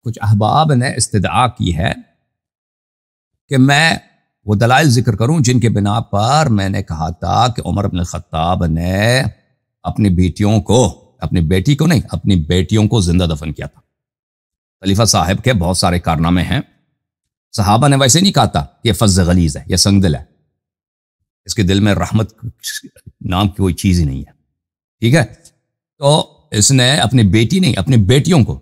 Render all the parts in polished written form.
کچھ احباب نے استدعا کی ہے کہ میں وہ دلائل ذکر کروں جن کے بنا پر میں نے کہا تھا کہ عمر بن الخطاب نے اپنی بیٹیوں کو، اپنی بیٹی کو نہیں، اپنی بیٹیوں کو زندہ دفن کیا تھا۔ خلیفہ صاحب کے بہت سارے کارنامے ہیں، صحابہ نے ویسے نہیں کہا تھا کہ یہ فظ غلیظ ہے، یہ سنگ دل ہے، اس کے دل میں رحمت نام کی کوئی چیز ہی نہیں ہے، ٹھیک ہے؟ تو اس نے اپنی بیٹی نہیں، اپنی بیٹیوں کو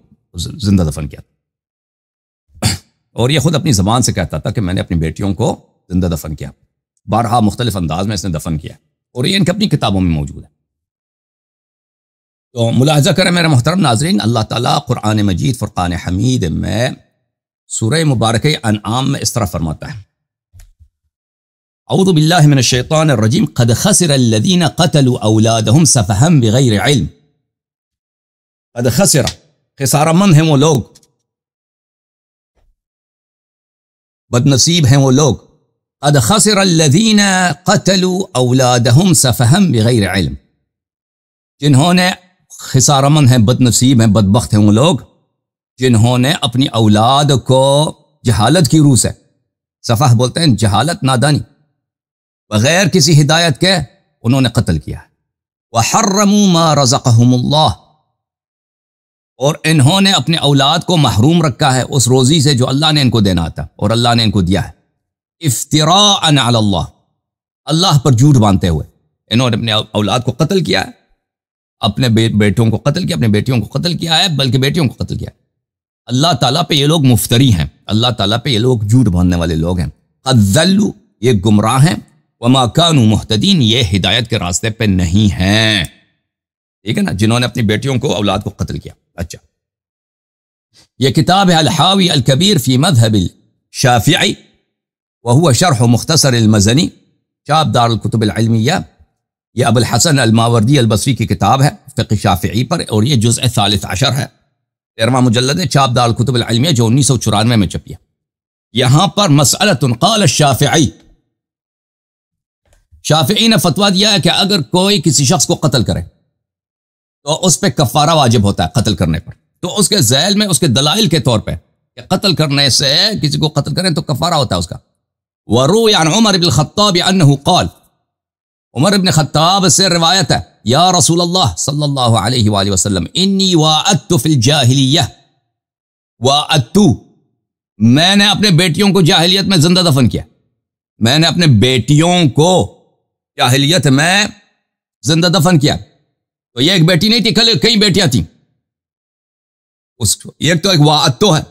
زندہ دفن کیا تھا، اور یہ خود اپنی زبان سے کہتا تھا کہ میں نے اپنی بیٹیوں کو زندہ دفن کیا، بارہا مختلف انداز میں اس نے دفن کیا، اور یہ ان کی اپنی کتابوں میں موجود ہے۔ تو ملاحظہ کریں میرے محترم ناظرین، اللہ تعالیٰ قرآن مجید فرقان حمید میں سورہ مبارکہ انعام میں اس طرح فرماتا ہے، اعوذ باللہ من الشیطان الرجیم قد خسر الذین قتلوا اولادہم سفہا بغیر علم۔ قد خسر، خسارہ مند ہیں وہ لوگ، بد نصیب ہیں وہ لوگ، قد خسر الذین قتلوا اولادہم سفہا بغیر علم، جنہوں نے، خسارہ مند ہیں، بد نصیب ہیں، بدبخت ہیں وہ لوگ جنہوں نے اپنی اولاد کو جہالت کی روح سے، سفہ بولتے ہیں جہالت، نادانی، بغیر کسی ہدایت کے انہوں نے قتل کیا۔ وحرموا ما رزقهم اللہ، اور انہوں نے اپنے اولاد کو محروم رکھا ہے اس روزی سے جو اللہ نے ان کو دینا تھا اور اللہ نے ان کو دیا ہے، افتراء علی اللہ، اللہ پر جھوٹ باندھتے ہوئے انہوں نے اپنے اولاد کو قتل کیا ہے، اپنے بیٹوں کو قتل کیا، اپنے بیٹیوں کو قتل کیا ہے، بلکہ بیٹیوں کو قتل کیا ہے۔ اللہ تعالیٰ پہ یہ لوگ مفتری ہیں، اللہ تعالیٰ پہ یہ لوگ جھوٹ باندھنے والے لوگ ہیں۔ قد ضلوا، یہ گمراہ ہیں، وما كانوا مہتدین، یہ ہدایت کے راستے پہ نہیں ہیں، ٹھیک ہے نا، جنہوں نے اپنی بیٹیوں کو، اولاد کو قتل کیا۔ اچھا، یہ کتاب ہے الحاوی الکبیر فی مذہب الشافعی وهو شرح مختصر المزنی، چاپ دار الکتب العلمیہ، یہ ابو الحسن الماوردی البصری کی کتاب ہے فقہ شافعی پر، اور یہ جزء 13 ہے، 13واں مجلد ہے، چاپ دار الکتب العلمیہ جو 1994 میں چھپی ہے۔ یہاں پر مسئلۃ قال الشافعی، شافعی نے فتویٰ دیا ہے کہ اگر کوئی کسی شخص کو قتل کرے تو اس پہ کفارہ واجب ہوتا ہے قتل کرنے پر، تو اس کے ذیل میں اس کے دلائل کے طور پہ کہ قتل کرنے سے، کسی کو قتل کریں تو کفارہ ہوتا ہے اس کا۔ وروی عن عمر بن الخطاب انہ قال، عمر بن خطاب سے روایت ہے، یا رسول اللہ صلی اللہ علیہ وآلہ وسلم انی واعدت فی الجاہلیہ، واعدت، میں نے اپنے بیٹیوں کو جاہلیت میں زندہ دفن کیا، میں نے اپنے بیٹیوں کو جاہلیت میں زندہ دفن کیا۔ تو یہ ایک بیٹی نہیں تھی، کئی بیٹیاں تھیں، اس کو ایک تو ایک واعدت ہے،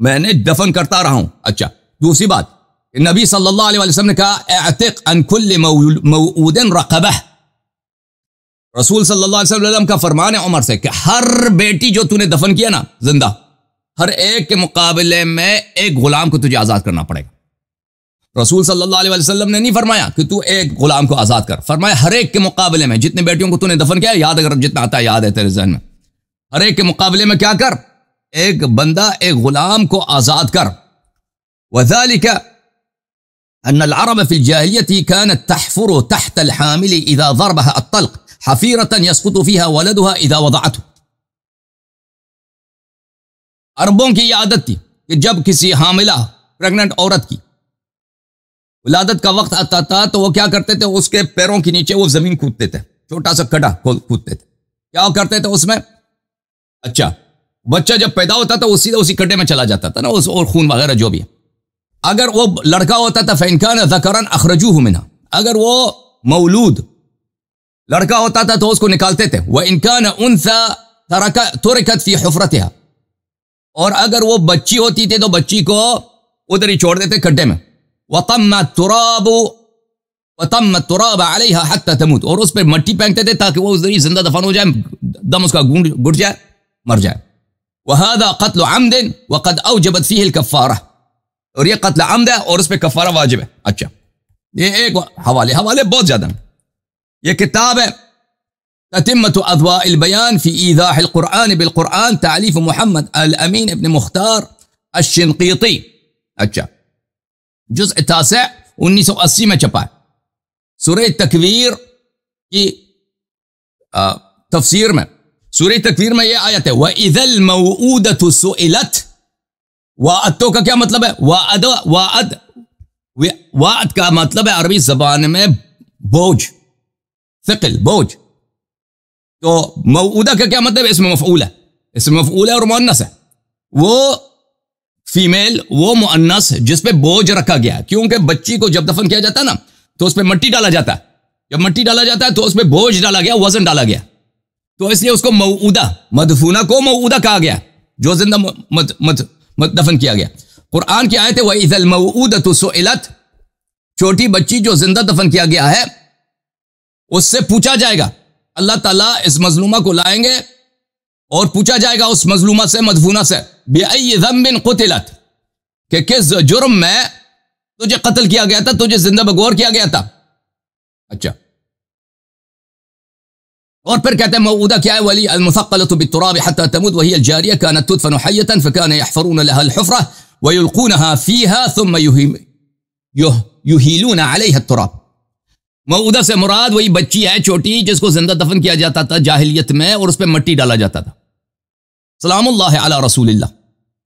میں نے دفن کرتا رہا ہوں۔ اچھا، دوسری بات، نبی صلی اللہ علیہ وسلم نے کہا اعتق عن کل موعود رقبہ، رسول صلی اللہ علیہ وسلم کا فرمان ہے عمر سے کہ ہر بیٹی جو تو نے دفن کیا نا زندہ، ہر ایک کے مقابلے میں ایک غلام کو تجھے آزاد کرنا پڑے گا۔ رسول صلی اللہ علیہ وسلم نے نہیں فرمایا کہ تو ایک غلام کو آزاد کر، فرمایا ہر ایک کے مقابلے میں، جتنے بیٹیوں کو تو نے دفن کیا، یاد اگر جتنا آتا ہے یاد ہے تیرے ذہن میں، ہر ایک کے مقابلے میں کیا کر، ایک بندہ، ایک غلام کو آزاد کر۔ وذلك ان العرب في الجاهليه كانت تحفر تحت الحامل اذا ضربها الطلق حفيرة يسقط فيها ولدها اذا وضعته، عربوں کی یہ عادت تھی کہ جب کسی حاملہ پریگننٹ عورت کی ولادت کا وقت آتا تھا تو وہ کیا کرتے تھے، اس کے پیروں کے نیچے وہ زمین کھودتے تھے، چھوٹا سا کھڈا کھودتے تھے، کیا کرتے تھے اس میں، اچھا بچہ جب پیدا ہوتا تھا وہ سیدھا اسی کھڈے میں چلا جاتا تھا نا، اور خون وغیرہ جو بھی ہے۔ اگر وہ لڑکا ہوتا تھا فَإِنْ كَانَ ذَكَرًا أَخْرَجُوهُ مِنْهَا، اگر وہ مولود لڑکا ہوتا تھا تو اس کو نکالتے تھے، وَإِنْ كَانَ أُنْثَى تُرِكَتْ فِي حُفْرَتِهَا، اور اگر وہ بچی ہوتی تھی تو بچی کو ادھر ہی چھوڑ دیتے کھڈے میں، وَطَمَّ التُّرَابُ عَلَيْهَا حَتَّى تَمُوتُ، اور اس پہ مٹی پھینکتے تھے تاکہ وہ ادھر ہی زندہ دفن ہو جائے، دم اس کا گھٹ جائے، مر جائے۔ وَهَذَا قَتْلُ عَمْدٍ وَقَدْ أَوْجَبَتْ فِيهِ الْكَفَّارَةِ، اور یہ قتل عمد ہے اور اس پہ کفارہ واجب ہے۔ اچھا، یہ ایک حوالے بہت زیادہ ہیں۔ یہ کتاب ہے تتمة اضواء البیان فی ایضاح القرآن بالقرآن، تالیف محمد الامین ابن مختار الشنقیطی، اچھا، جزء 9 1980 میں چھپا ہے۔ سورہ تکویر کی تفسیر میں، سورہ تکویر میں یہ آیت ہے وَإِذَا الْمَوْعُودَةُ سُئِلَتْ، وعدتو کا کیا مطلب ہے؟ وعد کا مطلب ہے عربی زبان میں بوجھ، ثقل، بوجھ. تو موعودہ کا کیا مطلب ہے؟ اس میں مفعول ہے، اس میں مفعول ہے اور مؤنث ہے. وہ فیمیل، وہ مؤنث جس پہ بوجھ رکھا گیا ہے، کیونکہ بچی کو جب دفن کیا جاتا ہے نا تو اس پہ مٹی ڈالا جاتا ہے. جب مٹی ڈالا جاتا ہے تو اس پہ بوجھ ڈالا گیا، وزن ڈالا گیا، تو اس لیے اس کو موعودہ، مدفونہ کو موعودہ کہا گیا، جو زندہ دفن کیا گیا. قرآن کی آیت ہے وَإِذَا الْمَوْعُودَةُ سُئِلَتْ، چھوٹی بچی جو زندہ دفن کیا گیا ہے اس سے پوچھا جائے گا. اللہ تعالیٰ اس مظلومہ کو لائیں گے اور پوچھا جائے گا اس مظلومہ سے، مدفونہ سے، بِأَيِّ ذَنبٍ قُتِلَتْ، کہ کس جرم میں تجھے قتل کیا گیا تھا، تجھے زندہ بگور کیا گیا تھا. اچھا، اور پھر کہتے ہیں موعودہ کیا ہے؟ ولی المثقلۃ بالتراب حتى تموت وهي الجاريه كانت تدفن حيه فكان يحفرون لها الحفره ويلقونها فيها ثم يهيلون عليها التراب. موعودہ سے مراد وہی بچی ہے چھوٹی جس کو زندہ دفن کیا جاتا تھا جاہلیت میں اور اس پہ مٹی ڈالا جاتا تھا. سلام اللہ علی رسول اللہ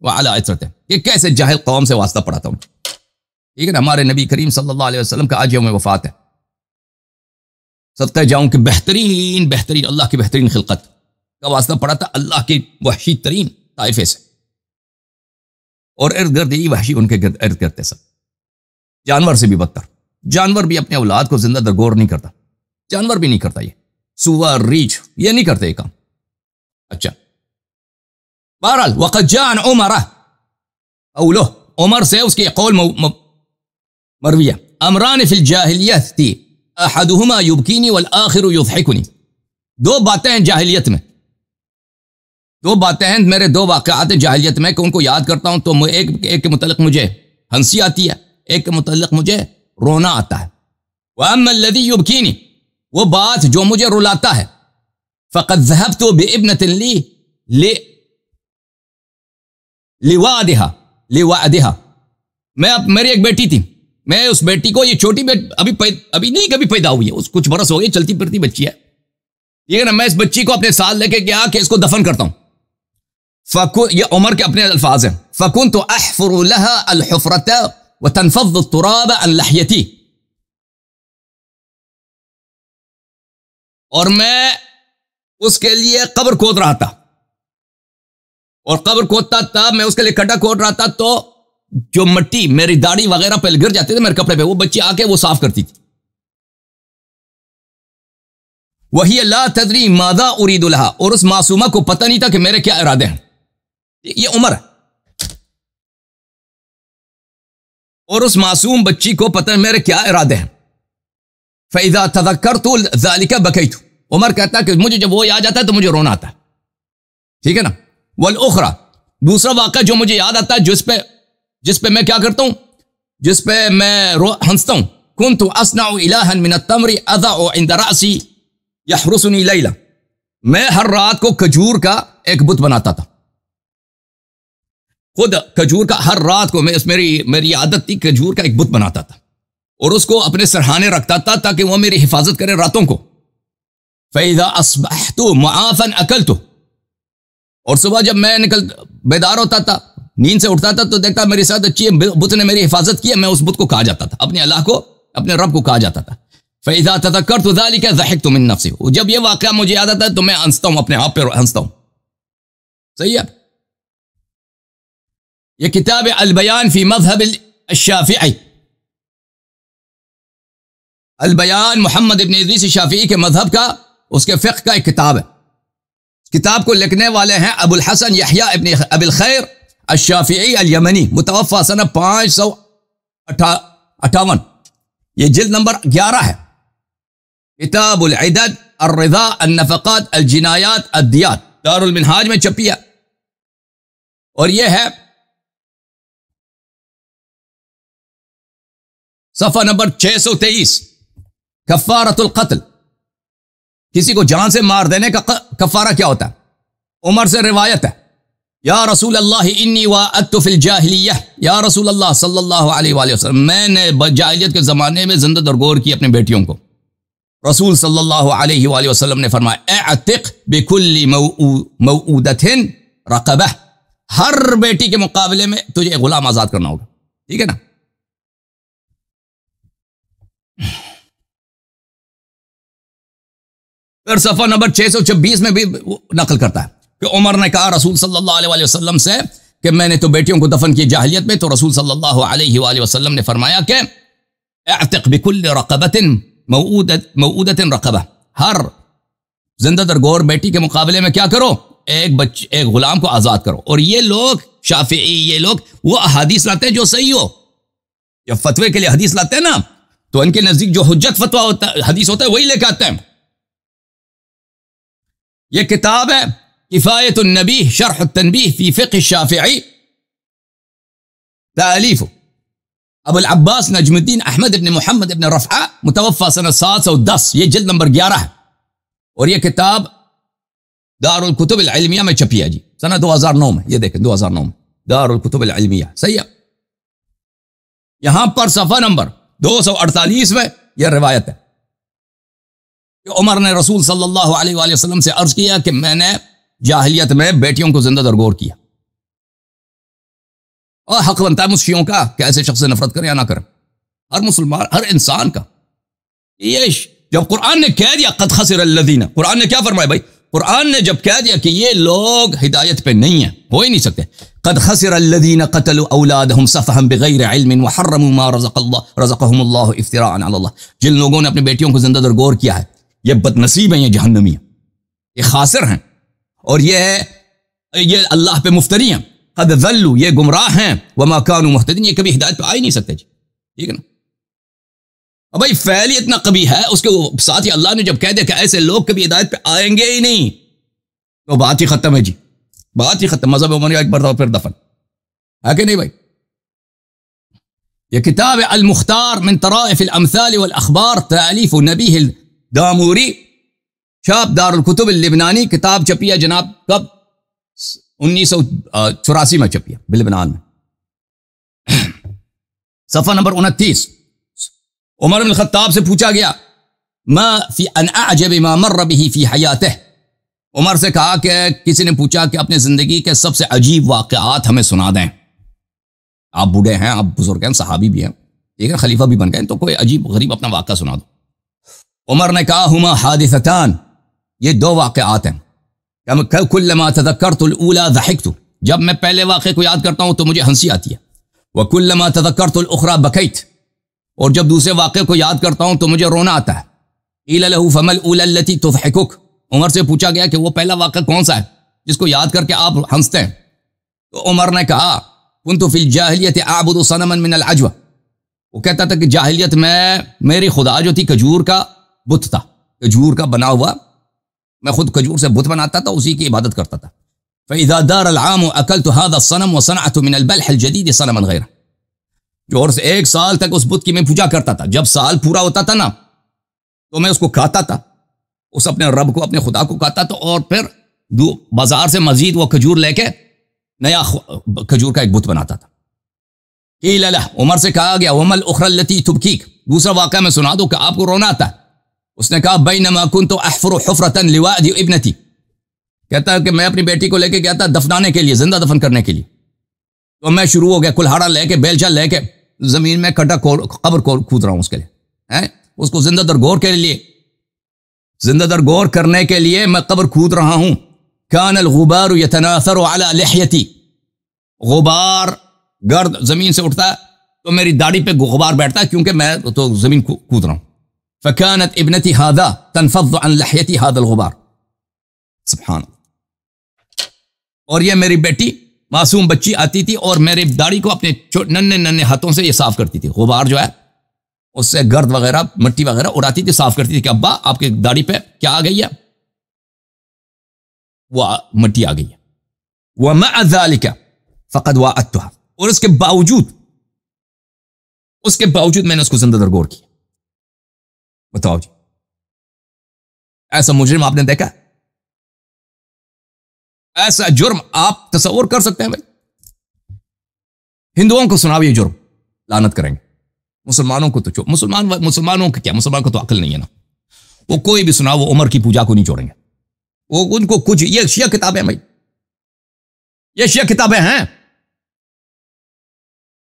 وعلی عترتہ. یہ کیسے جاہل قوم سے واسطہ پڑا تھا ان کو. ٹھیک ہے نا، ہمارے نبی کریم صلی اللہ علیہ وسلم کا آج یوم وفات ہے. صدقہ جاؤں کہ بہترین اللہ کی بہترین خلقت کا واسطہ پڑا تھا اللہ کی وحشی ترین طائفے سے، اور ارد گرد یہی وحشی ان کے ارد گرد سب. جانور سے بھی بدتر. جانور بھی اپنے اولاد کو زندہ درگور نہیں کرتا، جانور بھی نہیں کرتا، یہ سور، ریچھ، یہ نہیں کرتے یہ کام. اچھا، بہرحال وقد جاء عن عمر، قوله عمر سے اس کی قول مرویہ، امران فی الجاہلیت تھی، احدہما یبکینی والآخر یضحکنی. دو باتیں ہیں جاہلیت میں، دو باتیں ہیں میرے، دو واقعات جاہلیت میں کہ ان کو یاد کرتا ہوں تو ایک کے متعلق مجھے ہنسی آتی ہے، ایک کے متعلق مجھے رونا آتا ہے. وَأَمَّا الَّذِي يُبْكِينِ، وہ بات جو مجھے رلاتا ہے، فَقَدْ ذَهَبْتُ بِإِبْنَةٍ لِي لِوَعْدِهَا، میری ایک بیٹی تھی، میں اس بیٹی کو، یہ چھوٹی ابھی نہیں کبھی پیدا ہوئی ہے، اس کچھ برس ہو گئے، چلتی پھرتی بچی ہے، ٹھیک ہے نا. میں اس بچی کو اپنے ساتھ لے کے گیا کہ اس کو دفن کرتا ہوں. یہ عمر کے اپنے الفاظ ہیں. فَكُنْتُ أَحْفُرُ لَهَا الْحُفْرَةَ وَتَنْفَضُّ التُّرَابَ عَنْ لَحْيَتِي، اور میں اس کے لیے قبر کھود رہا تھا، اور قبر کھودتا تھا میں اس کے لیے کھڈا کھود رہا تھا، تو جو مٹی میری داڑھی وغیرہ پہ گر جاتی تھی میرے کپڑے پہ، وہ بچی آ کے وہ صاف کرتی تھی. وہی لا تدری ماذا اريد لها، اور اس معصومہ کو پتہ نہیں تھا کہ میرے کیا ارادے ہیں. یہ عمر ہے، اور اس معصوم بچی کو پتہ ہے میرے کیا ارادے ہیں. فَإِذَا تَذَكَّرْتُ ذَلِكَ بَكَيْتُ، عمر کہتا ہے کہ مجھے جب وہ یاد آتا ہے تو مجھے رونا آتا ہے. ٹھیک ہے نا. والأخرى، دوسرا واقعہ جو مجھے یاد آتا ہے، جس پہ میں کیا کرتا ہوں، جس پہ میں ہنستا ہوں. كنت أصنع إلها من التمر أضع عند رأسي يحرسني ليلا، میں ہر رات کو کھجور کا ایک بت بناتا تھا، خود کھجور کا، ہر رات کو میری عادت تھی کھجور کا ایک بت بناتا تھا اور اس کو اپنے سرہانے رکھتا تھا تاکہ وہ میری حفاظت کرے راتوں کو. فَإِذَا أَصْبَحْتُ مُعَافًا أَكَلْتُ، اور صبح جب میں بیدار ہوتا تھا، نیند سے اٹھتا تھا تو دیکھتا میری ساتھ اچھی بت نے میری حفاظت کی ہے، میں اس بت کو کہا جاتا تھا، اپنے اللہ کو، اپنے رب کو کہا جاتا تھا. فَإِذَا تَذَكَّرْتُ ذَلِكَ ضَحِكْتُ مِن نَفْسِي، جب یہ واقعہ مجھے یاد آتا ہے تو میں ہنستا ہوں، اپنے آپ پہ ہنستا ہوں. صحیح ہے. یہ کتاب البیان فی مذہب الشافعی، البیان محمد ابن ادریس شافعی کے مذہب کا، اس کے فقہ کا ایک کتاب ہے. کتاب کو لکھنے والے ہیں ابو الحسن یحییٰ ابن ابی الخیر الشافعی الیمنی، متوفی سنہ 558. یہ جلد نمبر 11 ہے. کتاب العدد، الرضا، النفقات، الجنایات، الدیات، دار المنہاج میں چھپی ہے. اور یہ ہے صفحہ نمبر 623. کفارۃ القتل، کسی کو جان سے مار دینے کا کفارہ کیا ہوتا ہے. عمر سے روایت ہے، یا رسول اللہ انی وعدت فی الجاہلیہ، یا رسول اللہ صلی اللہ علیہ وآلہ وسلم، میں نے جاہلیت کے زمانے میں زندہ درگور کی اپنے بیٹیوں کو. رسول صلی اللہ علیہ وآلہ وسلم نے فرمایا اعتق بکل موعودۃ رقبہ، ہر بیٹی کے مقابلے میں تجھے ایک غلام آزاد کرنا ہوگا، ٹھیک ہے نا؟ پھر صفحہ نمبر 626 میں بھی نقل کرتا ہے کہ عمر نے کہا رسول صلی اللہ علیہ وسلم سے کہ میں نے تو بیٹیوں کو دفن کیا جاہلیت میں، تو رسول صلی اللہ علیہ وآلہ وسلم نے فرمایا کہ اعتق بكل رقبۃ موعودۃ رقبہ، ہر زندہ درگور بیٹی کے مقابلے میں کیا کرو؟ ایک غلام کو آزاد کرو۔ اور یہ لوگ شافعی، یہ لوگ وہ احادیث لاتے ہیں جو صحیح ہو، جب فتوے کے لیے حدیث لاتے ہیں نا تو ان کے نزدیک جو حجت فتویٰ ہوتا ہے، حدیث ہوتا ہے، وہی لے کے آتے ہیں۔ یہ کتاب ہے کفایت النبی شرح التنبیہ فی فقہ الشافعی، تالیف ابو العباس نجم الدین احمد ابن محمد ابن رفعہ، متوفى سنہ 710، یہ جلد نمبر 11 ہے، اور یہ کتاب دار الکتب العلمیہ میں چھپی ہے جی، سنہ 2009 میں، یہ دیکھیں 2009 میں دار الکتب العلمیہ، صحیح ہے۔ یہاں پر صفحہ نمبر 248 میں یہ روایت ہے کہ عمر نے رسول صلی اللہ علیہ وآلہ وسلم سے عرض کیا کہ میں نے جاہلیت میں بیٹیوں کو زندہ درگور کیا، اور حق بنتا ہے مسیحیوں کا کہ ایسے شخص سے نفرت کریں یا نہ کریں، ہر مسلمان، ہر انسان کا۔ یہ جب قرآن نے کہہ دیا قد خسر الذین، قرآن نے کیا فرمایا بھائی؟ قرآن نے جب کہہ دیا کہ یہ لوگ ہدایت پہ نہیں ہیں، ہو ہی نہیں سکتے، قد خسر الذین قتلوا اولادہم سفہا بغیر علم وحرموا ما رزقہم اللہ افتراء علی اللہ، جن لوگوں نے اپنی بیٹیوں کو زندہ درگور کیا ہے یہ بدنصیب ہیں، یہ جہنمی ہیں، یہ خاسر ہیں، اور یہ اللہ پہ مفتری ہیں، قد ذلوا، یہ گمراہ ہیں، وما كانوا مہتدین، یہ کبھی ہدایت پہ آ ہی نہیں سکتے جی، ٹھیک ہے نا؟ اب بھائی فعل ہی اتنا قبیح ہے، اس کے ساتھ ہی اللہ نے جب کہہ دیا کہ ایسے لوگ کبھی ہدایت پہ آئیں گے ہی نہیں، تو بات ہی ختم ہے جی، بات ہی ختم، مذہب عمر ایک مرتبہ پھر دفن ہے کہ نہیں بھائی؟ یہ کتاب المختار من طرائف الامثال والاخبار، تالیف نبیہ الداموری، چھاپ دار الکتب اللبنانی، کتاب چھپی ہے جناب کب؟ 1984 میں چھپی ہے بلبنان میں۔ صفحہ نمبر 29، عمر بن الخطاب سے پوچھا گیا ما فی ان اعجب ما مر به فی حیاتہ، عمر سے کہا کہ کسی نے پوچھا کہ اپنے زندگی کے سب سے عجیب واقعات ہمیں سنا دیں، آپ بوڑھے ہیں، آپ بزرگ ہیں، صحابی بھی ہیں، ٹھیک ہے، خلیفہ بھی بن گئے، تو کوئی عجیب غریب اپنا واقعہ سنا دو۔ عمر نے کہا ہما حادثتان، یہ دو واقعات ہیں، کلما تذکرت الاولی ضحکت، جب میں پہلے واقعے کو یاد کرتا ہوں تو مجھے ہنسی آتی ہے، وکلما تذکرت الاخری بکیت، اور جب دوسرے واقعے کو یاد کرتا ہوں تو مجھے رونا آتا ہے۔ قیل له فما الاولی التي تضحكك، عمر سے پوچھا گیا کہ وہ پہلا واقعہ کون سا ہے جس کو یاد کر کے آپ ہنستے ہیں؟ تو عمر نے کہا كنت في الجاہلیۃ اعبد صنما من العجوہ، وہ کہتا تھا کہ جاہلیت میں میری خدا جو تھی کھجور کا بت تھا، کھجور کا بنا ہوا، میں خود کھجور سے بت بناتا تھا، اسی کی عبادت کرتا تھا۔ فإذا دار العام اكلت هذا الصنم وصنعت من البلح الجديد صنما غيره، جو اور سے ایک سال تک اس بت کی میں پوجا کرتا تھا، جب سال پورا ہوتا تھا نا تو میں اس کو کھاتا تھا، اس اپنے رب کو، اپنے خدا کو کھاتا تھا، اور پھر بازار سے مزید وہ کھجور لے کے نیا کھجور کا ایک بت بناتا تھا۔ قیل له، عمر سے کہا گیا وما الاخرى التي تبكيك، دوسرا واقعہ میں سنا دو کہ آپ کو رونا آتا ہے۔ اس نے کہا بینما كنت احفر حفرة لوأد ابنتي، کہتا ہے کہ میں اپنی بیٹی کو لے کے گیا تھا دفنانے کے لیے، زندہ دفن کرنے کے لیے، تو میں شروع ہو گیا کلہاڑا لے کے، بیلچا لے کے زمین میں قبر کھود رہا ہوں اس کے لیے، اس کو زندہ درگور کے لیے، زندہ درگور کرنے کے لیے میں قبر کھود رہا ہوں۔ کان الغبار یتناثر علی لحیتی، غبار گرد زمین سے اٹھتا ہے تو میری داڑھی پہ غبار بیٹھتا ہے کیونکہ میں تو زمین کھود رہا ہوں۔ فکانت ابنتی ھذا تنفض عن لحیتی ھذا الغبار، سبحان اللہ، اور یہ میری بیٹی معصوم بچی آتی تھی اور میری داڑھی کو اپنے ننھے ننھے ہاتھوں سے یہ صاف کرتی تھی، غبار جو ہے اس سے گرد وغیرہ مٹی وغیرہ اڑاتی تھی، صاف کرتی تھی کہ ابا آپ کی داڑھی پہ کیا آ گئی ہے؟ وہ مٹی آ گئی ہے۔ وَمَعَ ذَلِكَ فَقَدْ وَعَدْتُهَا، اور اس کے باوجود میں نے اس کو زندہ درگور کیا۔ بتاؤ جی، ایسا مجرم آپ نے دیکھا؟ ایسا جرم آپ تصور کر سکتے ہیں بھائی؟ ہندوؤں کو سناؤ یہ جرم، لعنت کریں گے، مسلمانوں کو تو مسلمانوں کا کیا، مسلمان کو تو عقل نہیں ہے نا، وہ کوئی بھی سنا وہ عمر کی پوجا کو نہیں چھوڑیں گے، وہ ان کو کچھ، یہ شیعہ کتابیں بھائی، یہ شیعہ کتابیں ہیں.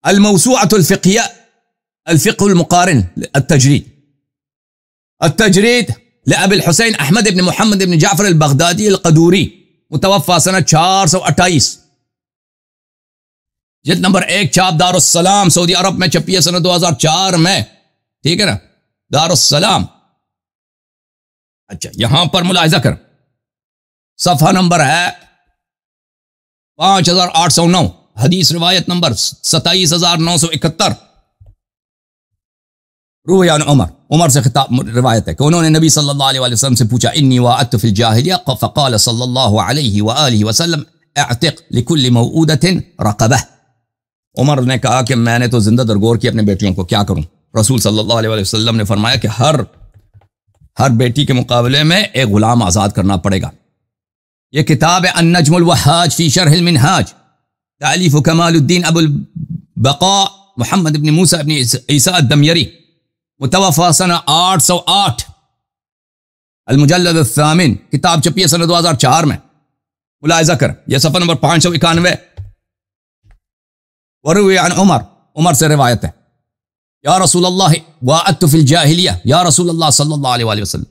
الموسوعۃ الفقہیہ الفقہ المقارن التجرید لأبی الحسین احمد بن محمد بن جعفر البغدادی القدوری متوفى سنہ 428. جلد نمبر 1 چھاپ دار السلام سعودی عرب میں چھپی ہے سنہ 2004 میں. ٹھیک ہے نا, دار السلام. اچھا یہاں پر ملاحظہ کر, صفحہ نمبر ہے 5809, حدیث روایت نمبر 27971. روی عن عمر سے خطاب روایت ہے کہ انہوں نے نبی صلی اللہ علیہ وسلم سے پوچھا انی وعدت فی الجاہلیہ فقال صلی اللہ علیہ وآلہ وسلم اعتق لکل موعودۃ رقبہ. عمر نے کہا کہ میں نے تو زندہ درگور کی اپنے بیٹیوں کو, کیا کروں؟ رسول صلی اللہ علیہ وسلم نے فرمایا کہ ہر بیٹی کے مقابلے میں ایک غلام آزاد کرنا پڑے گا. یہ کتاب ہے النجم الوہاج فی شرح المنہاج, تالیف کمال الدین ابو البقاء محمد بن موسیٰ بن عیسیٰ الدمیری متوفى سنہ 808. المجلد الثامن, کتاب چھپی ہے سنہ 2004 میں. ملاحظہ کر, یہ صفحہ نمبر 591. وروی عن عمر سے روایت ہے یا رسول اللہ وعدت فی الجاہلیہ, یا رسول اللہ صلی اللہ علیہ وآلہ وسلم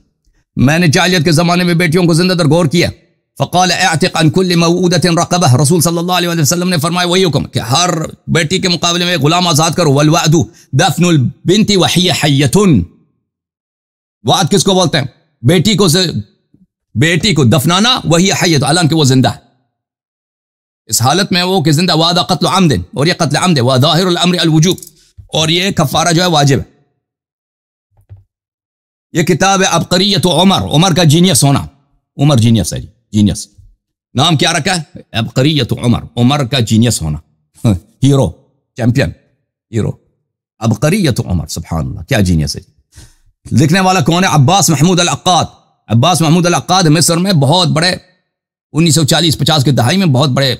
میں نے جاہلیت کے زمانے میں بیٹیوں کو زندہ درگور کیا. فقال اعتق عن کل موعودۃ رقبہ, رسول صلی اللہ علیہ وسلم نے فرمایا وہی حکم کہ ہر بیٹی کے مقابلے میں غلام آزاد کرو. والوعد دفن البنت وہی حیۃ, وعد کس کو بولتے ہیں؟ بیٹی کو دفنانا, وہی حیۃ حالانکہ وہ زندہ ہے. اس حالت میں وہ کہ زندہ. وعدہ قتل عمد, اور یہ قتل عمد ہے. وظاہر الامر الوجوب, اور یہ کفارہ جو ہے واجب ہے. یہ کتاب ہے عبقریۃ عمر کا جینیس ہونا. عمر جینیس ہے جی, جینیس نام کیا رکھا ہے؟ عبقریۃ عمر کا جینیس ہونا, ہیرو, چیمپئن, ہیرو. عبقریۃ عمر, سبحان اللہ, کیا جینیس ہے. لکھنے والا کون ہے؟ عباس محمود العقاد. عباس محمود العقاد مصر میں بہت بڑے 1940-50 کی دہائی میں بہت بڑے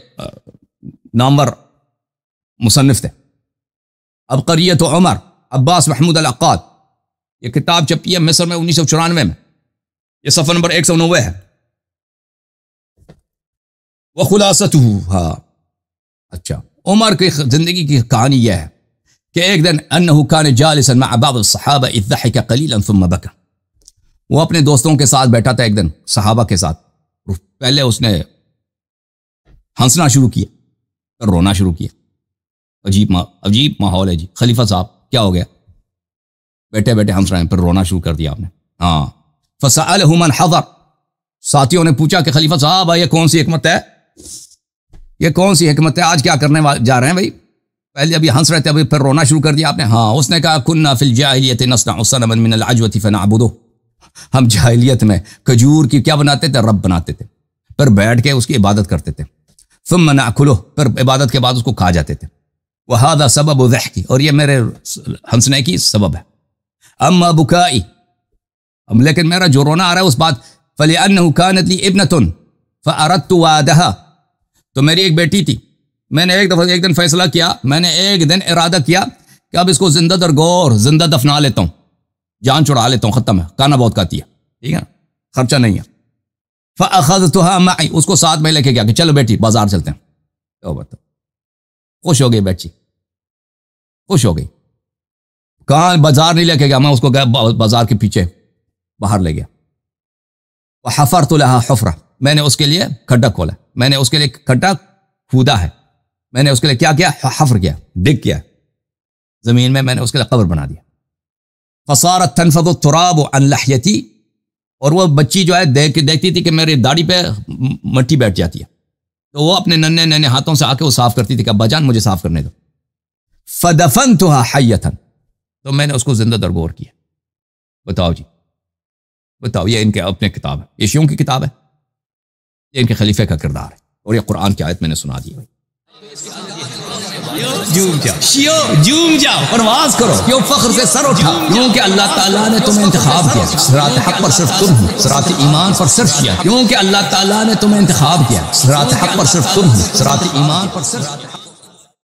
نامور مصنف تھے. عبقریۃ عمر, عباس محمود العقاد. یہ کتاب چھپی ہے مصر میں 1994 میں. یہ صفحہ نمبر 190 ہے. وخلاصتہ, ہاں اچھا, عمر کی زندگی کی کہانی یہ ہے کہ ایک دن انہ کان جالسا مع بعض الصحابہ اذ ضحک قلیلا ثم بکى. وہ اپنے دوستوں کے ساتھ بیٹھا تھا ایک دن, صحابہ کے ساتھ. پہلے اس نے ہنسنا شروع کیا, پھر رونا شروع کیا. عجیب ماحول ہے جی. خلیفہ صاحب کیا ہو گیا؟ بیٹھے بیٹھے ہنس رہے ہیں, پھر رونا شروع کر دیا آپ نے. ہاں, فسألہ من حضر, ساتھیوں نے پوچھا کہ خلیفہ صاحب یہ کون سی حکمت ہے, یہ کون سی حکمت ہے, آج کیا کرنے جا رہے ہیں بھائی؟ پہلے ابھی ہنس رہے تھے, ابھی پھر رونا شروع کر دیا آپ نے. ہاں, اس نے کہا کننا فی الجاہلیۃ نصنع صنما من العجوۃ فنعبدہ, ہم جاہلیت میں کھجور کی کیا بناتے تھے؟ رب بناتے تھے, پھر بیٹھ کے اس کی عبادت کرتے تھے. ثم ناکلہ, پھر عبادت کے بعد اس کو کھا جاتے تھے. وہذا سبب ضحکی, اور یہ میرے ہنسنے کی سبب ہے. اما بکائی, لیکن میرا جو رونا آ رہا ہے اس بات, فلأنہ کانت لی ابنۃ فاردت وعدہا, تو میری ایک بیٹی تھی, میں نے ایک دن فیصلہ کیا, میں نے ایک دن ارادہ کیا کہ اب اس کو زندہ درگور زندہ دفنا لیتا ہوں, جان چھڑا لیتا ہوں, ختم ہے, کھانا بہت کھاتی ہے, ٹھیک ہے, خرچہ نہیں ہے. فاخذتها معي, اس کو ساتھ میں لے کے گیا کہ چلو بیٹی بازار چلتے ہیں. تو بتاؤ, خوش ہو گئی بیٹی, خوش ہو گئی. کہاں بازار نہیں لے کے گیا, میں اس کو گیا بازار کے پیچھے باہر لے گیا. وحفرت لها حفرہ, میں نے اس کے لیے کھڈا کھولا, میں نے اس کے لیے کھڈا کھودا ہے, میں نے اس کے لیے کیا کیا؟ حفر کیا, ڈگ کیا زمین میں, میں نے اس کے لیے قبر بنا دیا. فصارت تنفض التراب عن لحیتی, اور وہ بچی جو ہے دیکھتی تھی کہ میری داڑھی پہ مٹی بیٹھ جاتی ہے, تو وہ اپنے ننے ہاتھوں سے آ کے وہ صاف کرتی تھی کہ ابا جان مجھے صاف کرنے دو. فدفنتها حیۃ, تو میں نے اس کو زندہ درگور کیا. بتاؤ جی, بتاؤ, یہ ان کے اپنے کتاب ہے, یہ شیعوں کی کتاب ہے, یہ ان کے خلیفے کا کردار ہے, اور یہ قرآن کی آیت میں نے سنا دی. جھوم جاؤ, پرواز کرو, کیوں فخر سے سر اٹھاؤ, کیونکہ اللہ تعالیٰ نے تمہیں انتخاب کیا. صراط حق پر صرف تم ہو, صراط ایمان پر صرف کیا, کیونکہ اللہ تعالیٰ نے تمہیں انتخاب کیا. صراط حق پر صرف تم ہو, صراط ایمان پر صرف